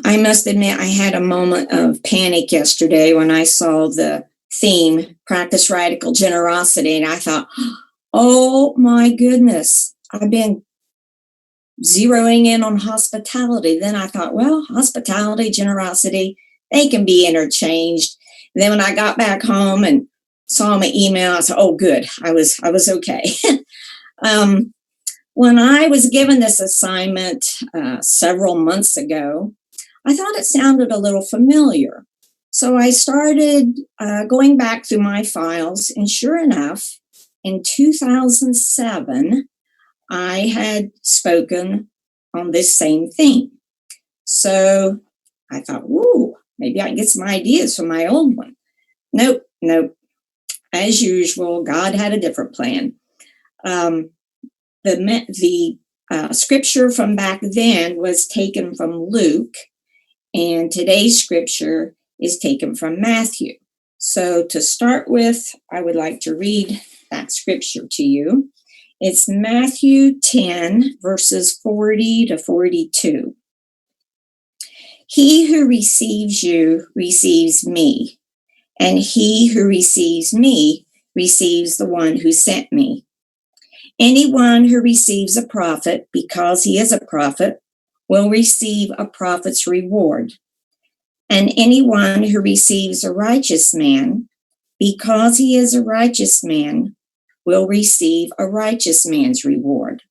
I must admit, I had a moment of panic yesterday when I saw the theme, Practice Radical Generosity, and I thought, oh my goodness, I've been zeroing in on hospitality. Then I thought, well, hospitality, generosity, they can be interchanged. And then when I got back home and saw my email, I said, oh, good, I was okay. um, when I was given this assignment several months ago, I thought it sounded a little familiar. So I started going back through my files, and sure enough, in 2007, I had spoken on this same theme. So I thought, ooh, maybe I can get some ideas from my old one. Nope. As usual, God had a different plan. The scripture from back then was taken from Luke, and today's scripture is taken from Matthew. So to start with, I would like to read that scripture to you. It's Matthew 10, verses 40 to 42. He who receives you receives me, and he who receives me receives the one who sent me. Anyone who receives a prophet because he is a prophet will receive a prophet's reward. And anyone who receives a righteous man because he is a righteous man will receive a righteous man's reward.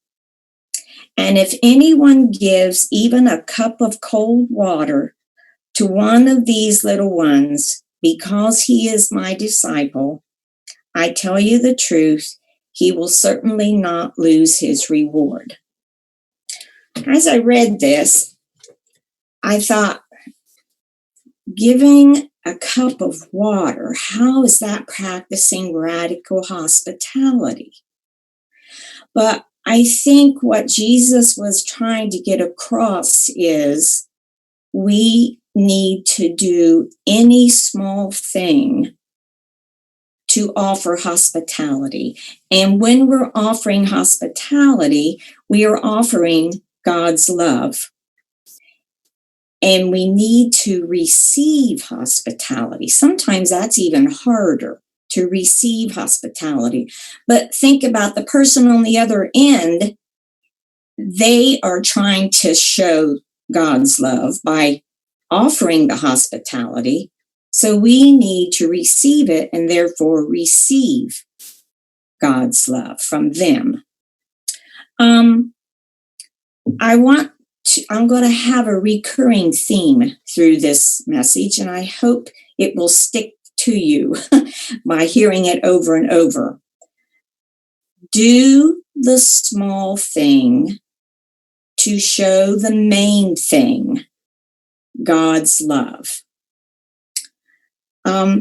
And if anyone gives even a cup of cold water to one of these little ones because he is my disciple, I tell you the truth, he will certainly not lose his reward. As I read this, I thought, giving a cup of water, how is that practicing radical hospitality? But I think what Jesus was trying to get across is we need to do any small thing to offer hospitality. And when we're offering hospitality, we are offering God's love. And we need to receive hospitality. Sometimes that's even harder, to receive hospitality. But think about the person on the other end. They are trying to show God's love by offering the hospitality. So we need to receive it and therefore receive God's love from them. I'm going to have a recurring theme through this message, and I hope it will stick to you by hearing it over and over. Do the small thing to show the main thing, God's love.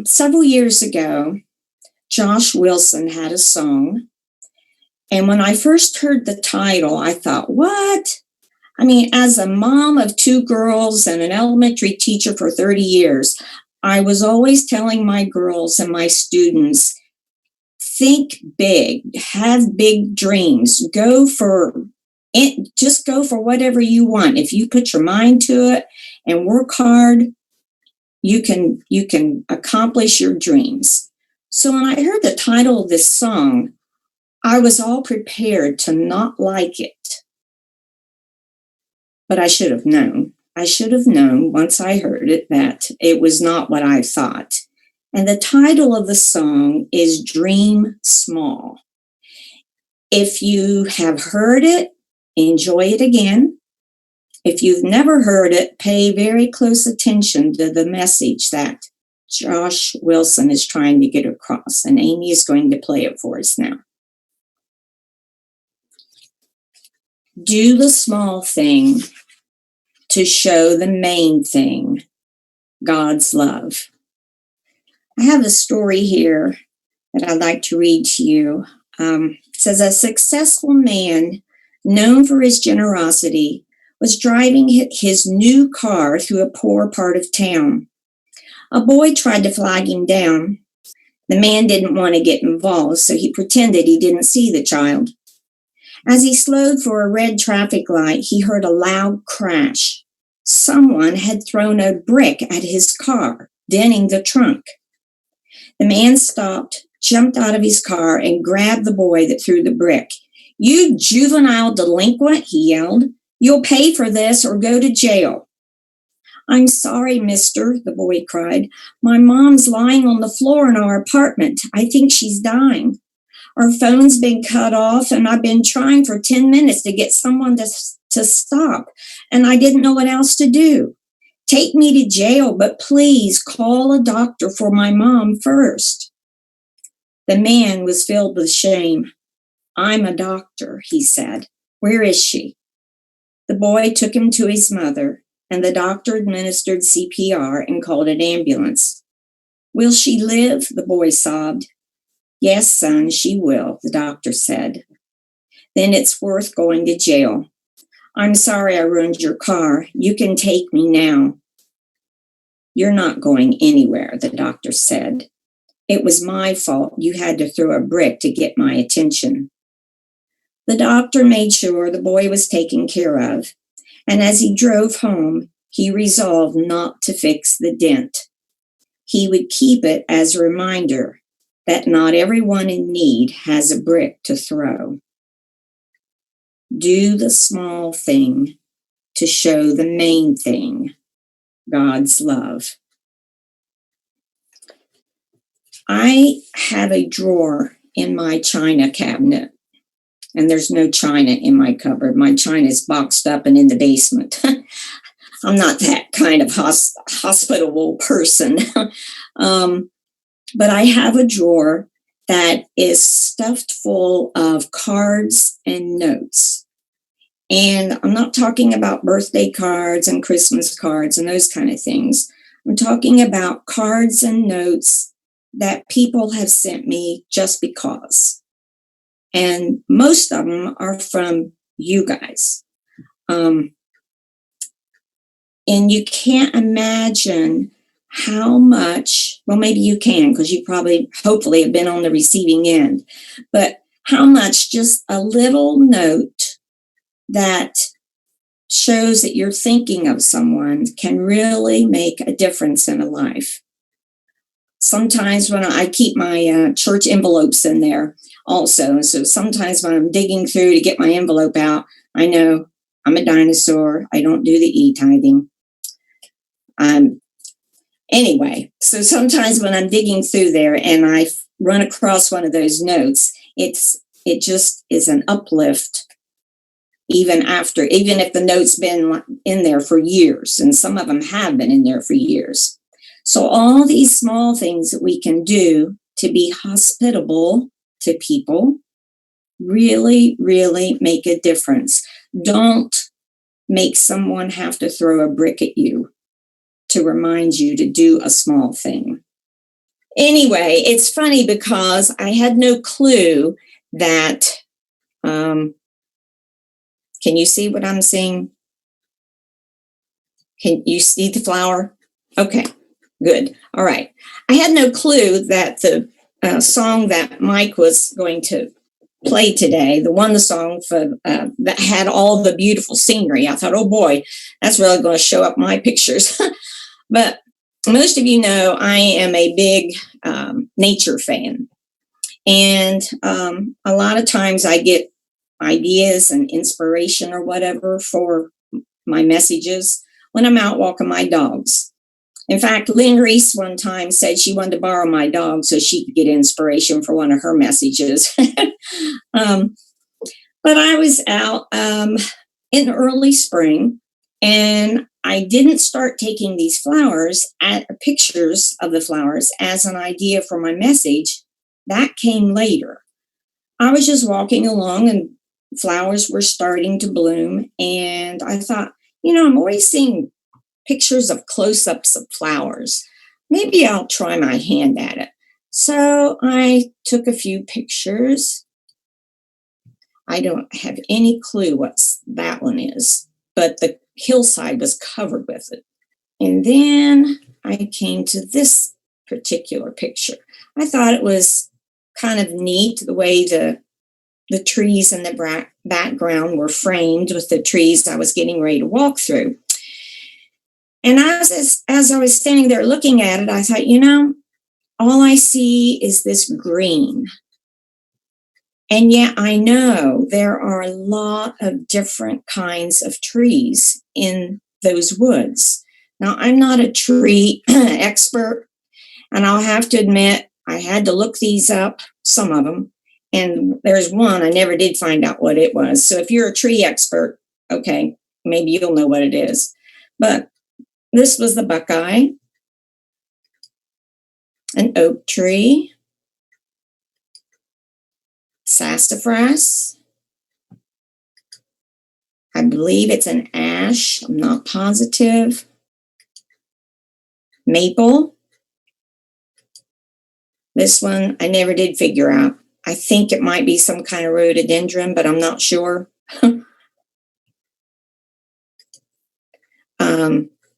Several years ago, Josh Wilson had a song, and when I first heard the title, I thought, what? I mean, as a mom of two girls and an elementary teacher for 30 years, I was always telling my girls and my students, think big, have big dreams, just go for whatever you want. If you put your mind to it and work hard, you can accomplish your dreams. So when I heard the title of this song, I was all prepared to not like it. But I should have known. I should have known once I heard it that it was not what I thought. And the title of the song is Dream Small. If you have heard it, enjoy it again. If you've never heard it, pay very close attention to the message that Josh Wilson is trying to get across. And Amy is going to play it for us now. Do the small thing to show the main thing, God's love. I have a story here that I'd like to read to you. It says, a successful man known for his generosity was driving his new car through a poor part of town. A boy tried to flag him down. The man didn't want to get involved, so he pretended he didn't see the child. As he slowed for a red traffic light, he heard a loud crash. Someone had thrown a brick at his car, denting the trunk. The man stopped, jumped out of his car, and grabbed the boy that threw the brick. "You juvenile delinquent," he yelled. "You'll pay for this or go to jail." "I'm sorry, mister," the boy cried. "My mom's lying on the floor in our apartment. I think she's dying. Our phone's been cut off, and I've been trying for 10 minutes to get someone to stop, and I didn't know what else to do. Take me to jail, but please call a doctor for my mom first." The man was filled with shame. "I'm a doctor," he said. "Where is she?" The boy took him to his mother, and the doctor administered CPR and called an ambulance. "Will she live?" the boy sobbed. "Yes, son, she will," the doctor said. "Then it's worth going to jail. I'm sorry I ruined your car. You can take me now." "You're not going anywhere," the doctor said. "It was my fault you had to throw a brick to get my attention." The doctor made sure the boy was taken care of, and as he drove home, he resolved not to fix the dent. He would keep it as a reminder that not everyone in need has a brick to throw. Do the small thing to show the main thing, God's love. I have a drawer in my china cabinet, and there's no china in my cupboard. My china is boxed up and in the basement. I'm not that kind of hospitable person. But I have a drawer that is stuffed full of cards and notes. And I'm not talking about birthday cards and Christmas cards and those kind of things. I'm talking about cards and notes that people have sent me just because. And most of them are from you guys. And you can't imagine how much, well, maybe you can, because you probably, hopefully, have been on the receiving end, but how much just a little note that shows that you're thinking of someone can really make a difference in a life. Sometimes when I keep my church envelopes in there also, so sometimes when I'm digging through to get my envelope out, I know I'm a dinosaur. I don't do the e-tithing. Anyway, so sometimes when I'm digging through there and I run across one of those notes, it just is an uplift, even if the note's been in there for years, and some of them have been in there for years. So all these small things that we can do to be hospitable to people really, really make a difference. Don't make someone have to throw a brick at you to remind you to do a small thing. Anyway, it's funny because I had no clue that, can you see what I'm seeing? Can you see the flower? Okay, good. All right. I had no clue that the song that Mike was going to play today, the song for that had all the beautiful scenery. I thought, oh boy, that's really going to show up my pictures. But most of you know I am a big nature fan. And a lot of times I get ideas and inspiration or whatever for my messages when I'm out walking my dogs. In fact, Lynn Reese one time said she wanted to borrow my dog so she could get inspiration for one of her messages. But I was out in early spring, and I didn't start taking these pictures of the flowers as an idea for my message. That came later. I was just walking along and flowers were starting to bloom. And I thought, I'm always seeing pictures of close-ups of flowers. Maybe I'll try my hand at it. So I took a few pictures. I don't have any clue what that one is, but the hillside was covered with it. And then I came to this particular picture. I thought it was kind of neat the way the trees in the background were framed with the trees I was getting ready to walk through. And as I was standing there looking at it, I thought, all I see is this green. And yet I know there are a lot of different kinds of trees in those woods. Now, I'm not a tree expert, and I'll have to admit, I had to look these up, some of them, and there's one I never did find out what it was. So if you're a tree expert, okay, maybe you'll know what it is. But this was the buckeye, an oak tree, sassafras. I believe it's an ash. I'm not positive. Maple. This one I never did figure out. I think it might be some kind of rhododendron, but I'm not sure.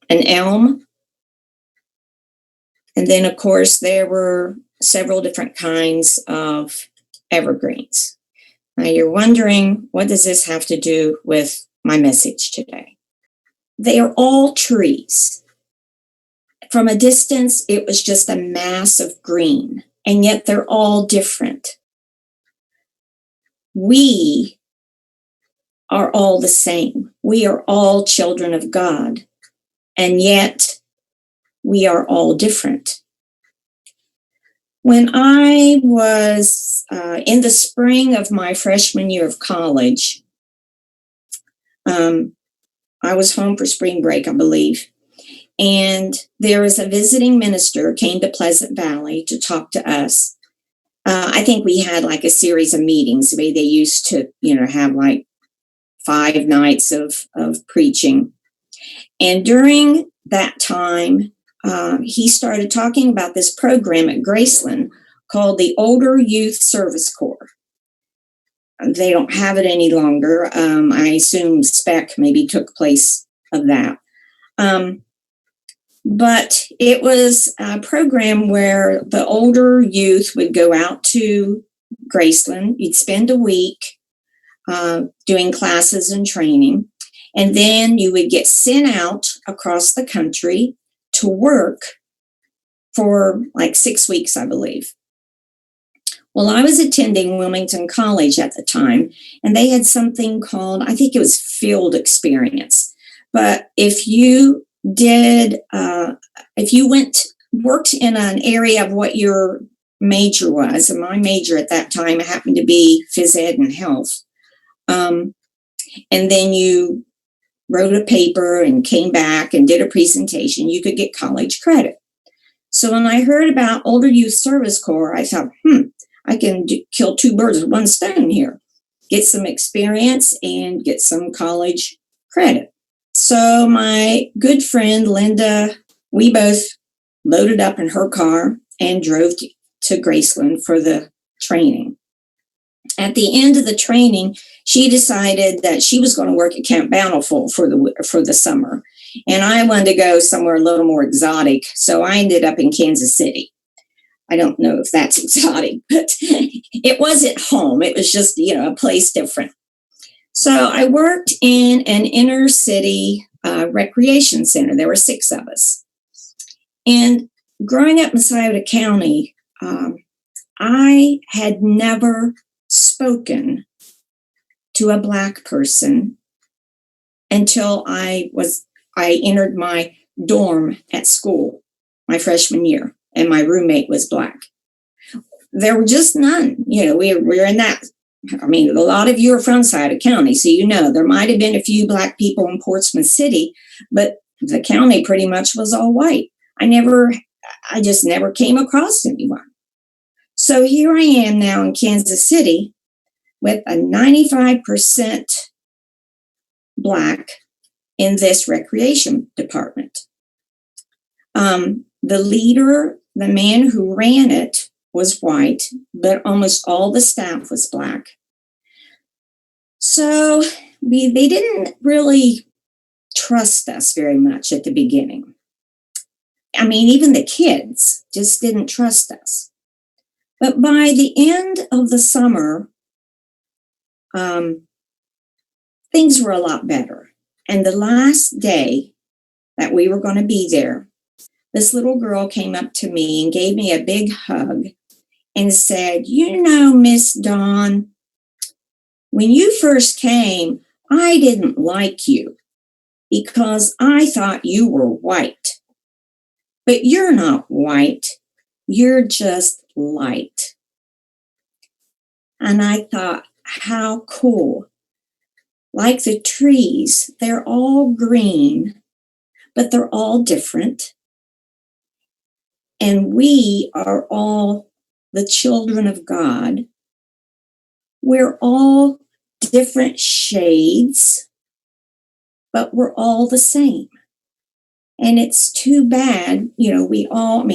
An elm. And then, of course, there were several different kinds of evergreens. Now you're wondering, what does this have to do with my message today? They are all trees. From a distance, it was just a mass of green, and yet they're all different. We are all the same. We are all children of God, and yet we are all different. When I was in the spring of my freshman year of college, I was home for spring break, I believe. And there was a visiting minister came to Pleasant Valley to talk to us. I think we had like a series of meetings. The way they used to, have like 5 nights of preaching. And during that time, he started talking about this program at Graceland called the Older Youth Service Corps. They don't have it any longer. I assume SPEC maybe took place of that. But it was a program where the older youth would go out to Graceland. You'd spend a week doing classes and training, and then you would get sent out across the country to work for like 6 weeks, I believe. Well, I was attending Wilmington College at the time, and they had something called, I think it was field experience. But if you worked in an area of what your major was, and my major at that time happened to be phys ed and health, and then you wrote a paper and came back and did a presentation, you could get college credit. So when I heard about Older Youth Service Corps, I thought, I can kill 2 birds with 1 stone here, get some experience and get some college credit. So my good friend, Linda, we both loaded up in her car and drove to Graceland for the training. At the end of the training, she decided that she was going to work at Camp Bountiful for the summer. And I wanted to go somewhere a little more exotic. So I ended up in Kansas City. I don't know if that's exotic, but it wasn't home. It was just, a place different. So I worked in an inner city recreation center. There were 6 of us. And growing up in Scioto County, I had never spoken to a Black person until I entered my dorm at school my freshman year, and my roommate was Black. There were just none. We're in that. I mean, a lot of you are from Scioto County, so there might have been a few Black people in Portsmouth City, but the county pretty much was all white. I just never came across anyone. So here I am now in Kansas City with a 95% Black in this recreation department. The leader, the man who ran it, was white, but almost all the staff was Black. So they didn't really trust us very much at the beginning. I mean, even the kids just didn't trust us. But by the end of the summer, things were a lot better. And the last day, that we were going to be there, this little girl came up to me and gave me a big hug and said, "You know, Miss Dawn, when you first came, I didn't like you because I thought you were white. But you're not white. You're just light." And I thought, how cool. Like the trees, they're all green, but they're all different. And we are all the children of God. We're all different shades, but we're all the same. And it's too bad, we all,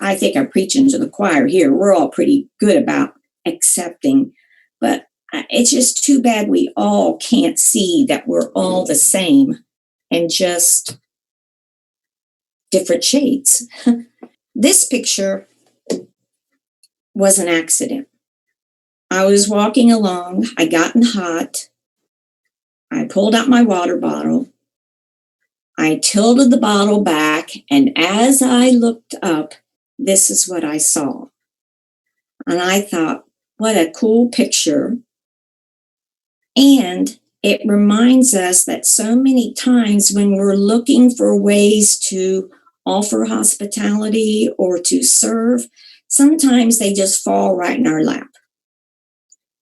I think I'm preaching to the choir here. We're all pretty good about accepting, but it's just too bad we all can't see that we're all the same and just different shades. This picture was an accident. I was walking along, I gotten hot, I pulled out my water bottle, I tilted the bottle back, and as I looked up, this is what I saw. And I thought, what a cool picture. And it reminds us that so many times when we're looking for ways to offer hospitality or to serve, sometimes they just fall right in our lap.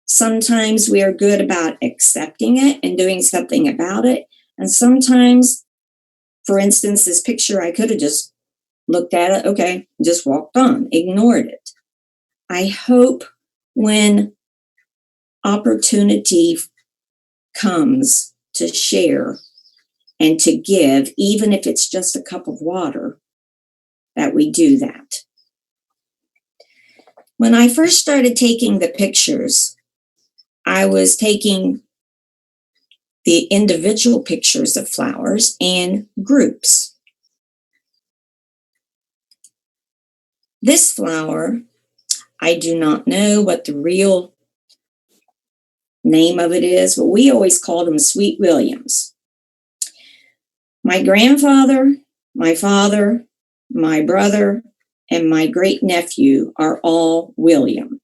Sometimes we are good about accepting it and doing something about it. And sometimes, for instance, this picture, I could have just looked at it, okay, just walked on, ignored it. I hope when opportunity comes to share and to give, even if it's just a cup of water, that we do that. When I first started taking the pictures, I was taking the individual pictures of flowers and groups. This flower, I do not know what the real name of it is, but we always called them Sweet Williams. My grandfather, my father, my brother, and my great nephew are all William.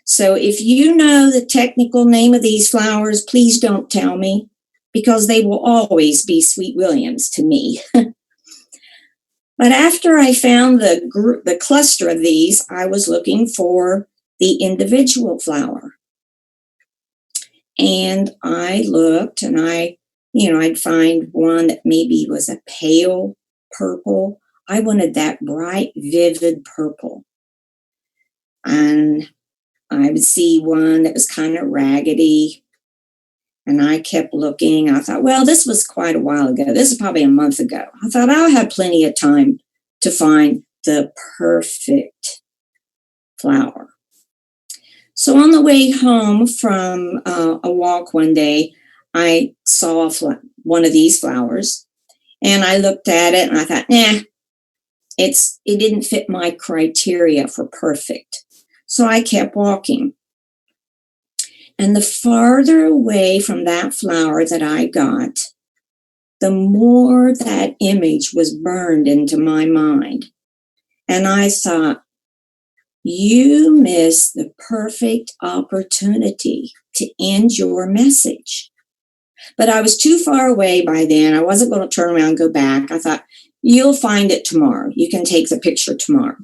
So if you know the technical name of these flowers, please don't tell me, because they will always be Sweet Williams to me. But after I found the cluster of these, I was looking for the individual flower. And I looked and I'd find one that maybe was a pale purple. I wanted that bright, vivid purple. And I would see one that was kind of raggedy. And I kept looking. I thought, well, this was quite a while ago. This is probably a month ago. I thought I'll have plenty of time to find the perfect flower. So on the way home from a walk one day, I saw one of these flowers, and I looked at it and I thought, it didn't fit my criteria for perfect. So I kept walking. And the farther away from that flower that I got, the more that image was burned into my mind. And I thought, you missed the perfect opportunity to end your message. But I was too far away by then. I wasn't going to turn around and go back. I thought, you'll find it tomorrow. You can take the picture tomorrow.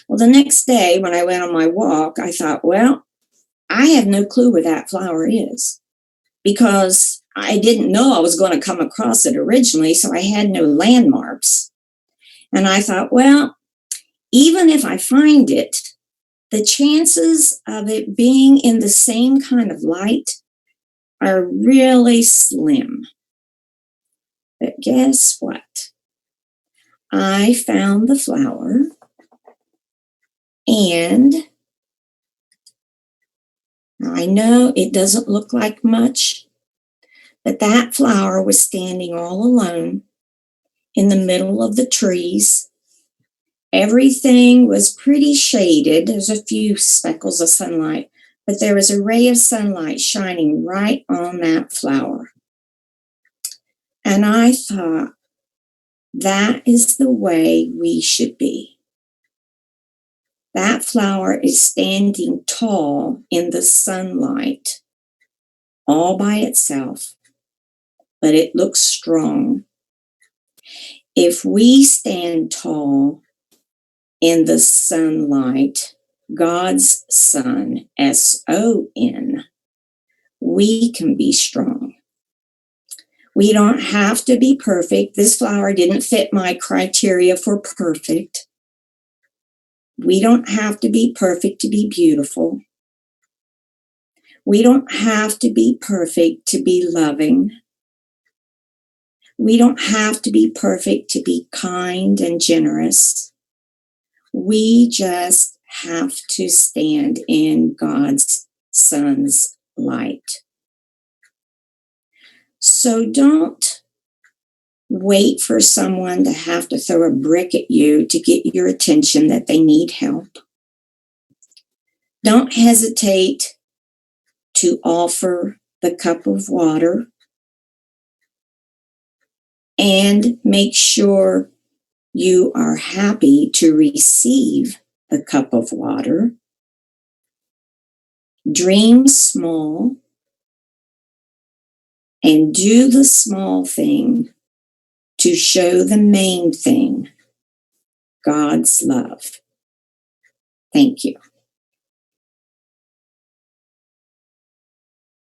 Well, the next day when I went on my walk, I thought, well, I have no clue where that flower is, because I didn't know I was going to come across it originally, so I had no landmarks. And I thought, well, even if I find it, the chances of it being in the same kind of light are really slim. But guess what? I found the flower, and I know it doesn't look like much, but that flower was standing all alone in the middle of the trees. Everything was pretty shaded. There's a few speckles of sunlight, but there was a ray of sunlight shining right on that flower. And I thought, that is the way we should be. That flower is standing tall in the sunlight all by itself, but it looks strong. If we stand tall in the sunlight, God's sun, S-O-N, we can be strong. We don't have to be perfect. This flower didn't fit my criteria for perfect. We don't have to be perfect to be beautiful. We don't have to be perfect to be loving. We don't have to be perfect to be kind and generous. We just have to stand in God's sun's light. So don't wait for someone to have to throw a brick at you to get your attention that they need help. Don't hesitate to offer the cup of water, and make sure you are happy to receive the cup of water. Dream small and do the small thing to show the main thing, God's love. Thank you.